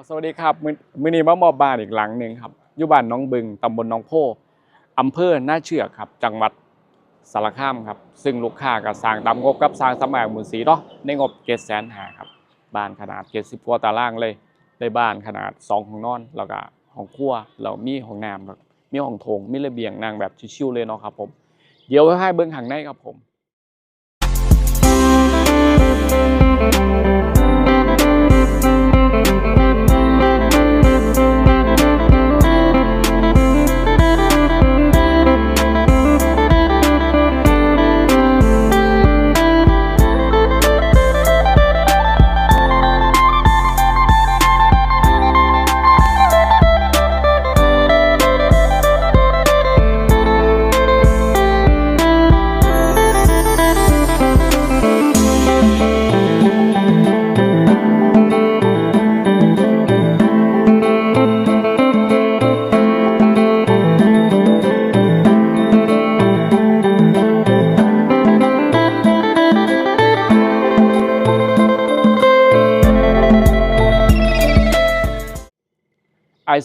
สวัสดีครับมื้อนี้มามอบบ้านอีกหลังหนึ่งครับอยู่บ้านน้องบึงตำบลหนองโพอำเภอหน้าเชือกครับจังหวัดสารคามครับซึ่งลูกค้าก็สร้างตามงบกับสร้างสมัยมูลสีเนาะในงบ750,000ครับบ้านขนาด70กว่าตารางเลยได้บ้านขนาด2ห้องนอนแล้วก็ห้องครัวแล้วมีห้องน้ำครับมีห้องโถงมีระเบียงนั่งแบบชิวๆเลยเนาะครับผมเดี๋ยวให้เบิ่งข้างในครับผม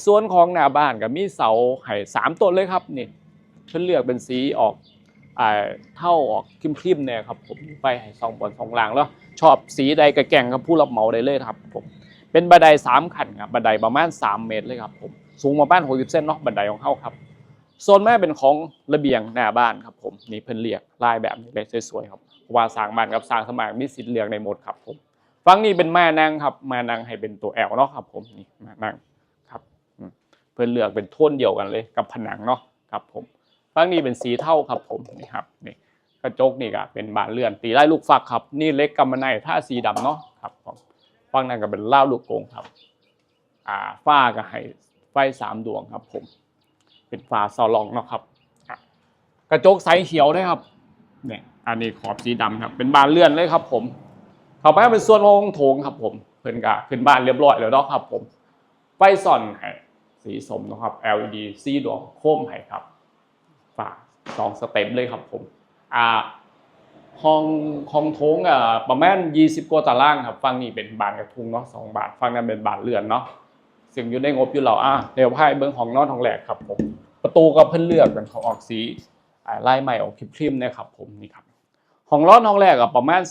ส่วนของหน้าบ้านก็มีเสาให้3ต้นเลยครับนี่เพิ่นเลือกเป็นสีออกเท่าออกครีมๆเนี่ยครับผมไปให้2บน2ล่างแล้วชอบสีใดก็แก่งครับผู้รับเหมาได้เลยครับผมเป็นบันได3ขั้นครับบันไดประมาณ3เมตรเลยครับผมสูงประมาณ60เซนเนาะบันไดของเฮาครับโซนแม่เป็นของระเบียงหน้าบ้านครับผมนี่เพิ่นเลือกลายแบบนี้เลยสวยๆครับเพราะว่าสร้างบ้านกับสร้างสมัครมีสิทธิ์เลือกในหมดครับผมฝั่งนี้เป็นม่านางครับม่านางให้เป็นตัว L เนาะครับผมนี่ม่านางเพื่อเลือกเป็นโทนเดียวกันเลยกับผนังเนาะครับผมฝั่งนี้เป็นสีเทาครับผมนี่ครับนี่กระจกนี่ก็เป็นบานเลื่อนตีไล่ลูกฟักครับนี่เล็กกำมะไนท่าสีดำเนาะครับผมฝั่งนั้นก็เป็นล่าลูกโกงครับฝ้าก็ให้ไฟ3ดวงครับผมเป็นฝ้าซอลองเนาะครับกระจกใสเขียวด้วยครับเนี่ยอันนี้ขอบสีดำครับเป็นบานเลื่อนเลยครับผมเข้าไปเป็นส่วนของโถงครับผมเพิ่นก็ขึ้นบ้านเรียบร้อยแล้วเนาะครับผมไฟส่องให้สีสมนะครับ LED สีดวงโค้มให้ครับฝา2สเต็ปเลยครับผมห้องโถงประมาณ20กว่าตารางครับฝั่งนี้เป็นบานกระทุงเนาะ2บานฝั่งนั้นเป็นบานเลื่อนเนาะซึ่งอยู่ในงบอยู่แล้วเดี๋ยวให้เบิ่งของนอนของแหลกครับผมประตูก็เพิ่นเลือกเป็นเขาออกสีลายใหม่ออกครีมๆนะครับผมนี่ครับห้องนอนห้องแรกประมาณ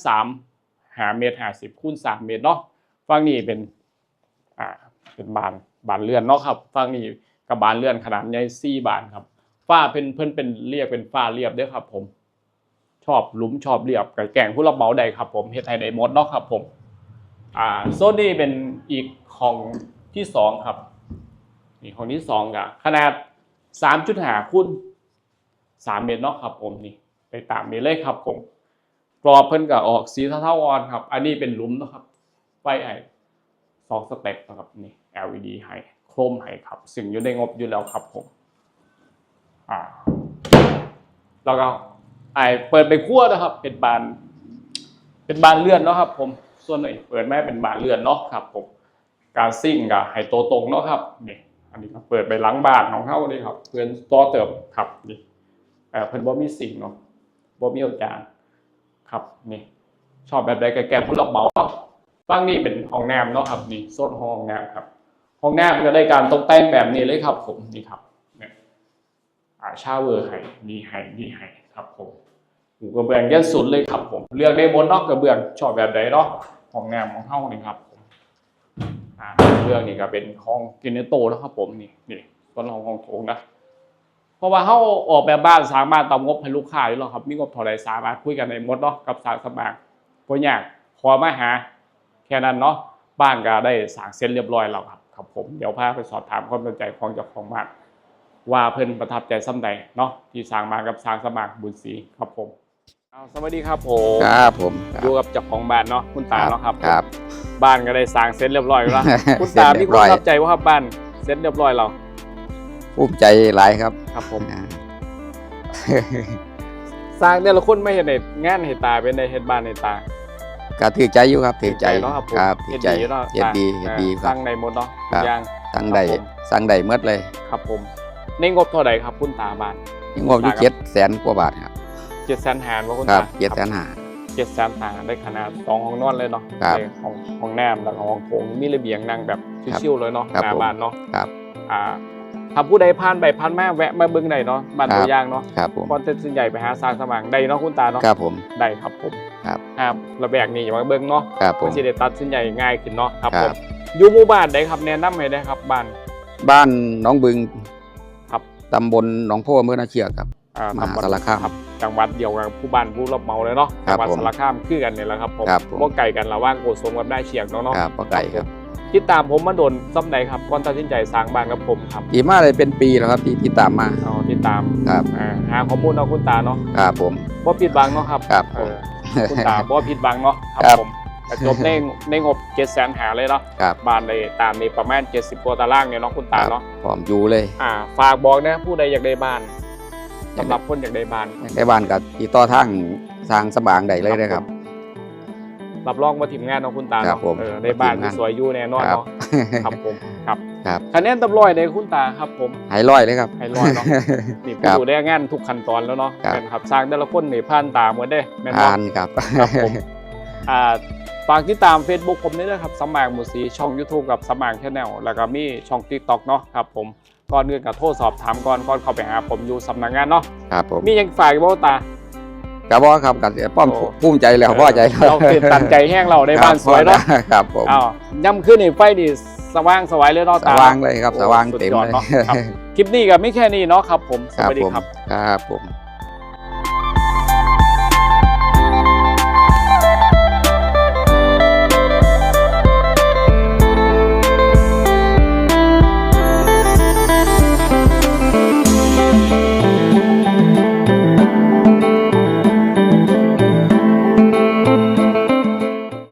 3เมตร50คูณ3เมตรเนาะฝั่งนี้เป็นบานเลื่อนเนาะครับฝั่งนี้กับบานเลื่อนขนาดใหญ่4บานครับฝ้าเพิ่นเป็นเรียกเป็นฝ้าเรียบด้วยครับผมชอบหลุมชอบเรียบกับแก่งผู้รับเหมาใดครับผมเฮ็ดให้ได้หมดเนาะครับผมโซนนี้เป็นอีกของที่2ครับนี่ของที่2ก็ขนาด 3.5 คูณ3เมตรเนาะครับผมนี่ไปตามนี้เลยครับผมกรอบเพิ่นก็ออกสีเทาๆอ่อนครับอันนี้เป็นหลุมนะครับไฟ2สเต็ปนะครับนี่ LED ให้โครมให้ครับซึ่งอยู่ในงบอยู่แล้วครับผมแล้วก็เปิดไปขั้วนะครับเป็นบานเลื่อนเนาะครับผมส่วนไหนเปิดแม่เป็นบานเลื่อนเนาะครับผมการซิ่งกับให้โตตรงเนาะครับนี่อันนี้เปิดไปหลังบ้านของเขาเลยครับเพื่อนต่อเติมครับนี่เพื่อนบ่มีสิ่งเนาะบ่มีอาจารย์ครับนี่ชอบแบบใดแก่ผู้รับเหมาฝั่งนี้เป็นห้องน้ำเนาะครับนี่โซนห้องน้ำครับห้องน้ำก็ได้การตกแต่งแบบนี้เลยครับผมนี่ครับเนี่ยชาวเวอร์ให้นี่ให้ครับผมกระเบื้องยันสุดเลยครับผมเลือกได้บนนอกกระเบื้องชอบแบบใดเนาะห้องน้ำของเฮานี่ครับเรื่องนี้ก็เป็นห้องกินเนโตนะครับผมนี่ต้นห้องโถงนะเพราะว่าเฮาออกแบบบ้านสามารถตามงบให้ลูกค้าได้หรอครับมีงบเท่าใดสามารถคุยกันได้หมดเนาะกับสร้างสมัครบ่ยากขอมาหาแค่นั้นเนาะบ้านก็ได้สร้างเสร็จเรียบร้อยแล้วครับผมเดี๋ยวพาไปสอบถามความสนใจของเจ้าของบ้านว่าเพิ่นประทับใจส่ำใดเนาะที่สร้างมากับสร้างสมัครบุญศรีครับผมสวัสดีครับผมครับผมอยู่กับเจ้าของบ้านเนาะคุณตาเนาะครับครับบ้านก็ได้สร้างเสร็จเรียบร้อยแล้วคุณตามีความประทับใจว่าบ้านเสร็จเรียบร้อยแล้วภูมิใจหลายครับครับผมสร้างแต่ละคนไม่เห็นในงานเหตุตาเป็นในเหตุบ้านในตาก็ถือใจอยู่ครับถือใจเนาะครับถือใจเฮ็ดดีสร้างในหมดเนาะย่างสร้างใดหมดเลยครับผมในงบเท่าไหร่ครับคุณตาบ้านงบอยู่700,000 กว่าบาทครับ700,000ว่าคุณตา700,000ได้ขนาด2ห้องนอนเลยเนาะห้องน้ำแล้วก็ห้องโถงมีระเบียงนั่งแบบ ชิวๆเลยเนาะ ครับ หน้า ผม บ้านเนาะ ครับ ถ้าผู้ใดผ่านไปผ่านมาแวะมาเบิ่งได้เนาะบ้าน ครับ ตัวอย่างเนาะ ครับผม ก่อนตัดสินใจไปหาสร้างสมางได้เนาะคุณตาเนาะ ครับผม ได้ครับผม ครับ ครับระแบกนี่อย่ามาเบิ่งเนาะ ครับผม มันสิได้ตัดสินใจง่ายขึ้นเนาะครับ ค ผ รั ม บ อยู่หมู่บ้านใดครับแนะนำให้ได้ครับบ้าน บ้านหนองบึง ครับ ตำบลหนองโพอำเภอนาเชือกครับ มหาสารคาม ครับจังหวัดเดียวกับผู้บ้านผู้รับเหมาเลยเนาะ ครั จั บ งหวัด ผม สารคามคือกันนี่แหละครับผม ครับผม บ่ไกลกันระหว่างโกสมกับได้เชียงเนาะ ครับปลาไก่ครับ ติดตามผมมาโดนซ้ำใดครับก่อนตัดสินใจสร้างบ้านกับผมครับ อีมาเลยเป็นปีแล้วครับที่ตามมา เอาติดตาม ครับ หาข้อมูลเอาคุณตาเนาะ ครับผม บ่ผิดหวังเนาะครับ ครับ เอ ผม อคุณตาบ่ผิดหวังเนาะค ครั รับบ ผมแต่จบในงบ700,000หาเลยเนาะ ครับ บ้านเลยตามนี้ประมาณ70กว่าตารางเนี่ยเนาะคุณตาเนาะ พร้อมอยู่เลย ฝากบอกนะผู้ใดอยากได้บ้านสำหรับคนอยากได้บ้าน ในบ้านกับติดต่อทางสร้างสมางได้เลยนะครับ รับรองว่าทีมงานเนาะคุณตา ครั เนาะ บผม ได้บ้าน ทีมงาน ที่สวยอยู่แน่นอน ครับ เนาะครับผมครับ ครับ คะแนนเต็มร้อยเลยคุณตาครับผม หายร้อยเลยครับ ให้ร้อยเนาะนี่ ครั ผู้ บ ดูได้งานทุกขั้นตอนแล้วเนาะ ครับ แม่นครับสร้างแต่ละคนนี่ผ่านตาเหมือนเด้แม่น อ่า เนาะ นครับ ครับผมฝากติดตาม Facebook ผมนี่นะครับสมางหมูสีช่อง YouTube กับสมางแชนแนลแล้วก็มีช่อง TikTok เนาะครับผมก่อนอื่นกับโทรสอบถามก่อนเข้าไปหาผมอยู่สำนักงานเนาะ ครับผม มีหยังฝากอีกบ่ตา กระบอกครับกับป้อม โอ้ ภูมิใจแล้วพอใจแล้ว เราตื่นตันใจแห้งเราได้บ้านสวยเนาะ ครับผม อ้าวย่ำขึ้นนี่ไฟนี่สว่างสวยเลยเนาะ ส ตา ว่างเลยครับ โอ้ สว่าง สุด เต็ม ยอด เลย เนาะครับคลิปนี้ก็ไม่แค่นี้เนาะครับผมส ครับ วัสดี ผม ครับ ครับผม